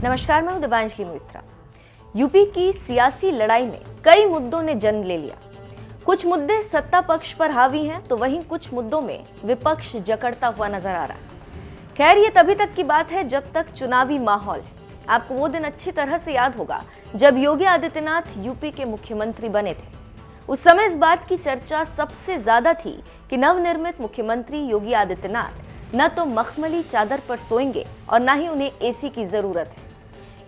नमस्कार, मैं हूं दिव्यांजलि मोहित्रा। यूपी की सियासी लड़ाई में कई मुद्दों ने जन्म ले लिया। कुछ मुद्दे सत्ता पक्ष पर हावी हैं, तो वहीं कुछ मुद्दों में विपक्ष जकड़ता हुआ नजर आ रहा है। खैर, ये तभी तक की बात है जब तक चुनावी माहौल है। आपको वो दिन अच्छी तरह से याद होगा जब योगी आदित्यनाथ यूपी के मुख्यमंत्री बने थे। उस समय इस बात की चर्चा सबसे ज्यादा थी कि नवनिर्मित मुख्यमंत्री योगी आदित्यनाथ न तो मखमली चादर पर सोएंगे और न ही उन्हें एसी की जरूरत है।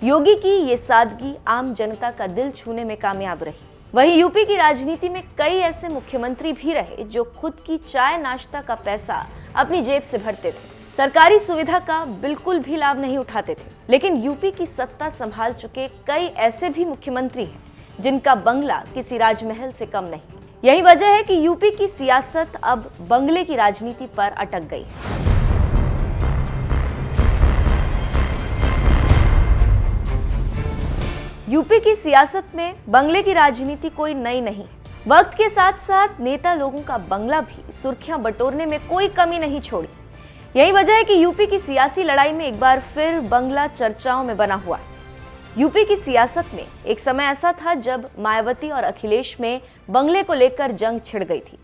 योगी की ये सादगी आम जनता का दिल छूने में कामयाब रही। वहीं यूपी की राजनीति में कई ऐसे मुख्यमंत्री भी रहे जो खुद की चाय नाश्ता का पैसा अपनी जेब से भरते थे, सरकारी सुविधा का बिल्कुल भी लाभ नहीं उठाते थे। लेकिन यूपी की सत्ता संभाल चुके कई ऐसे भी मुख्यमंत्री हैं जिनका बंगला किसी राजमहल से कम नहीं। यही वजह है कि यूपी की सियासत अब बंगले की राजनीति पर अटक गई। यूपी की सियासत में बंगले की राजनीति कोई नई नहीं। वक्त के साथ साथ नेता लोगों का बंगला भी सुर्खियां बटोरने में कोई कमी नहीं छोड़ी। यही वजह है कि यूपी की सियासी लड़ाई में एक बार फिर बंगला चर्चाओं में बना हुआ है। यूपी की सियासत में एक समय ऐसा था जब मायावती और अखिलेश में बंगले को लेकर जंग छिड़ गई थी।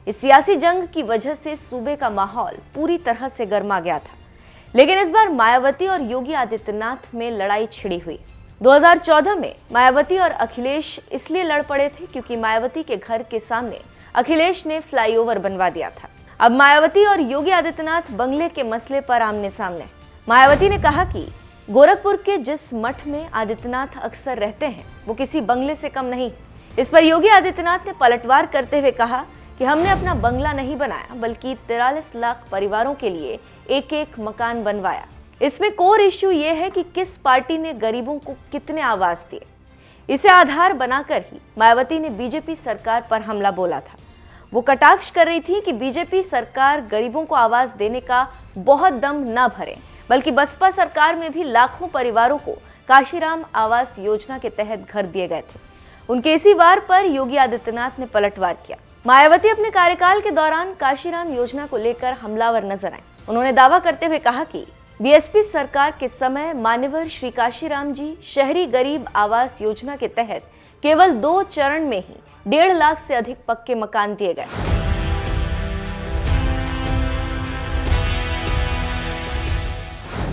इस सियासी जंग की वजह से सूबे का माहौल पूरी तरह से गर्मा गया था। लेकिन इस बार मायावती और योगी आदित्यनाथ में लड़ाई छिड़ी हुई। 2014 में मायावती और अखिलेश इसलिए लड़ पड़े थे क्योंकि मायावती के घर के सामने अखिलेश ने फ्लाईओवर बनवा दिया था। अब मायावती और योगी आदित्यनाथ बंगले के मसले पर आमने सामने। मायावती ने कहा कि गोरखपुर के जिस मठ में आदित्यनाथ अक्सर रहते हैं वो किसी बंगले से कम नहीं। इस पर योगी आदित्यनाथ ने पलटवार करते हुए कहा कि हमने अपना बंगला नहीं बनाया बल्कि 43 लाख परिवारों के लिए एक एक मकान बनवाया। इसमें कोर इश्यू ये है कि किस पार्टी ने गरीबों को कितने आवाज दिए। इसे आधार बनाकर ही मायावती ने बीजेपी सरकार पर हमला बोला था। वो कटाक्ष कर रही थी कि बीजेपी सरकार गरीबों को आवाज देने का बहुत दम न भरे, बल्कि बसपा सरकार में भी लाखों परिवारों को काशीराम आवास योजना के तहत घर दिए गए थे। उनके इसी वार पर योगी आदित्यनाथ ने पलटवार किया। मायावती अपने कार्यकाल के दौरान काशीराम योजना को लेकर हमलावर नजर आए। उन्होंने दावा करते हुए कहा कि बीएसपी सरकार के समय मान्यवर श्री काशीराम जी शहरी गरीब आवास योजना के तहत केवल 2 चरण में ही 1.5 लाख से अधिक पक्के मकान दिए गए।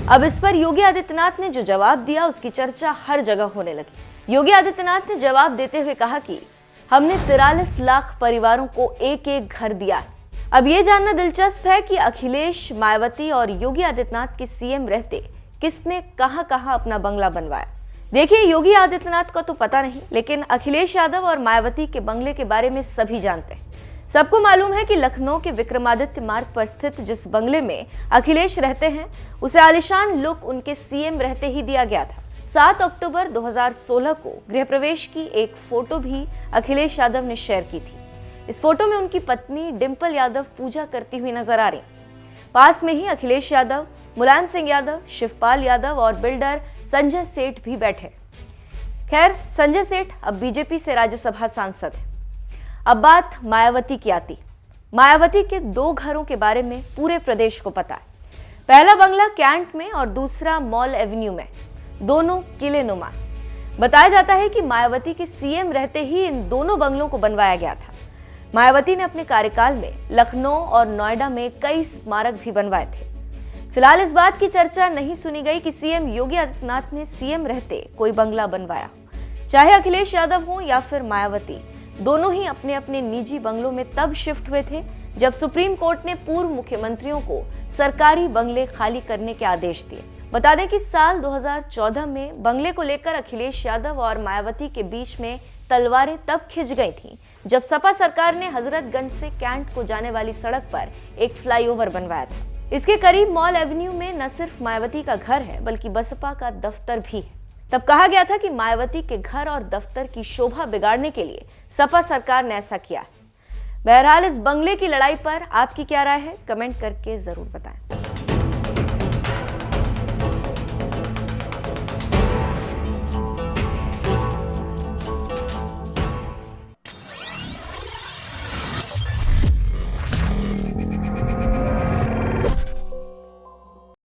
अब इस पर योगी आदित्यनाथ ने जो जवाब दिया उसकी चर्चा हर जगह होने लगी। योगी आदित्यनाथ ने जवाब देते हुए कहा कि हमने 43 लाख परिवारों को एक एक घर दिया है। अब ये जानना दिलचस्प है कि अखिलेश, मायावती और योगी आदित्यनाथ के सीएम रहते किसने कहां कहां अपना बंगला बनवाया। देखिए, योगी आदित्यनाथ को तो पता नहीं, लेकिन अखिलेश यादव और मायावती के बंगले के बारे में सभी जानते हैं। सबको मालूम है कि लखनऊ के विक्रमादित्य मार्ग पर स्थित जिस बंगले में अखिलेश रहते हैं उसे आलिशान लुक उनके सीएम रहते ही दिया गया था। 7 अक्टूबर 2016 को गृह प्रवेश की एक फोटो भी अखिलेश यादव ने शेयर की थी। इस फोटो में उनकी पत्नी डिंपल यादव पूजा करती हुई नजर आ रही। पास में ही अखिलेश यादव, मुलायम सिंह यादव, शिवपाल यादव और बिल्डर संजय सेठ भी बैठे। खैर, संजय सेठ अब बीजेपी से राज्यसभा सांसद हैं। अब बात मायावती की आती। मायावती के 2 घरों के बारे में पूरे प्रदेश को पता है। पहला बंगला कैंट में और दूसरा मॉल एवेन्यू में, दोनों किले नुमा। बताया जाता है कि मायावती के सीएम रहते ही इन दोनों बंगलों को बनवाया गया था। मायावती ने अपने कार्यकाल में लखनऊ और नोएडा में कई स्मारक भी बनवाए थे। फिलहाल इस बात की चर्चा नहीं सुनी गई कि सीएम योगी आदित्यनाथ ने सीएम रहते कोई बंगला बनवाया। चाहे अखिलेश यादव हो या फिर मायावती, दोनों ही अपने अपने निजी बंगलों में तब शिफ्ट हुए थे जब सुप्रीम कोर्ट ने पूर्व मुख्यमंत्रियों को सरकारी बंगले खाली करने के आदेश दिए। बता दें कि साल 2014 में बंगले को लेकर अखिलेश यादव और मायावती के बीच में तलवारें तब खिंच गई थीं जब सपा सरकार ने हजरतगंज से कैंट को जाने वाली सड़क पर एक फ्लाईओवर बनवाया था। इसके करीब मॉल एवेन्यू में न सिर्फ मायावती का घर है बल्कि बसपा का दफ्तर भी है। तब कहा गया था कि मायावती के घर और दफ्तर की शोभा बिगाड़ने के लिए सपा सरकार ने ऐसा किया है। बहरहाल, इस बंगले की लड़ाई पर आपकी क्या राय है, कमेंट करके जरूर बताएं।